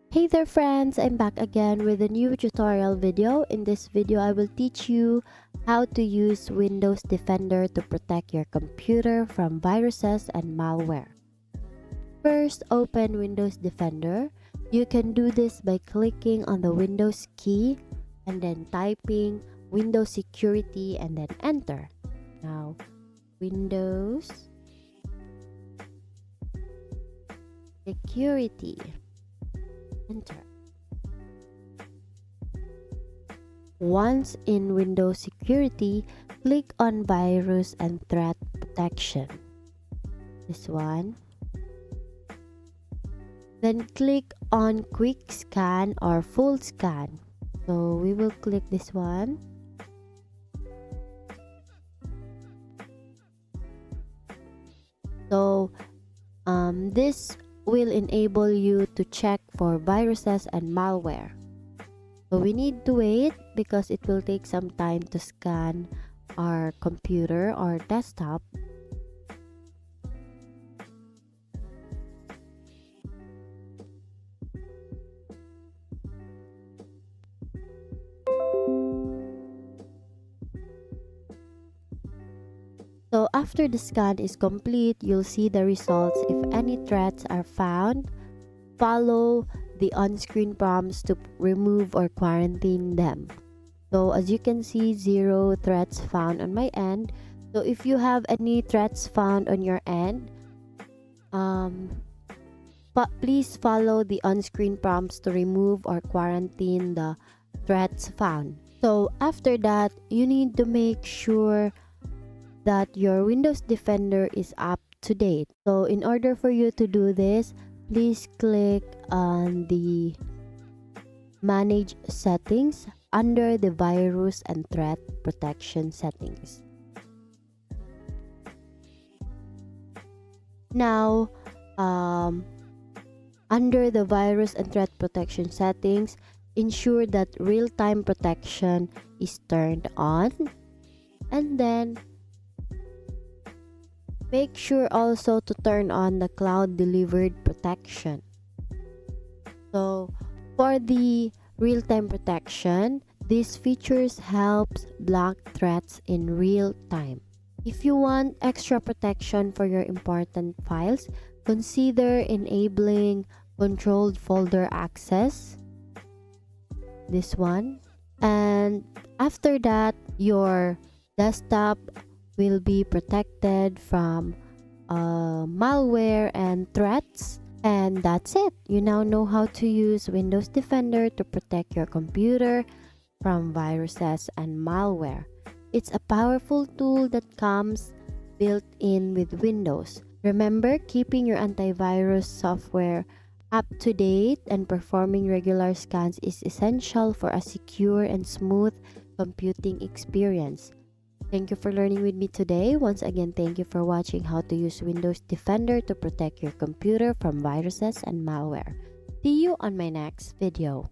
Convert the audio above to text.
Hey there friends, I'm back again with a new tutorial video. In this video, I will teach you how to use Windows Defender to protect your computer from viruses and malware. First, open Windows Defender. You can do this by clicking on the Windows key and then typing Windows Security and then enter. Now, Windows Security. Enter. Once in Windows Security, click on Virus and Threat Protection. This one. Then click on Quick Scan or Full Scan. So we will click this one. So this will enable you to check for viruses and malware. So we need to wait because it will take some time to scan our computer or desktop. So after the scan is complete, you'll see the results. If any threats are found, follow the on-screen prompts to remove or quarantine them. So as you can see, 0 threats found on my end. So if you have any threats found on your end, but please follow the on-screen prompts to remove or quarantine the threats found. So after that, you need to make sure that your Windows Defender is up to date. So in order for you to do this, please click on the Manage Settings under the Virus and Threat Protection settings. Now, under the Virus and Threat Protection settings, ensure that real-time protection is turned on, and then make sure also to turn on the cloud delivered protection. So for the real-time protection, these features helps block threats in real time. If you want extra protection for your important files, consider enabling controlled folder access. This one. And after that, your desktop will be protected from malware and threats. And that's it. You now know how to use Windows Defender to protect your computer from viruses and malware. It's a powerful tool that comes built in with Windows. Remember, keeping your antivirus software up to date and performing regular scans is essential for a secure and smooth computing experience. Thank you for learning with me today. Once again, thank you for watching how to use Windows Defender to protect your computer from viruses and malware. See you on my next video.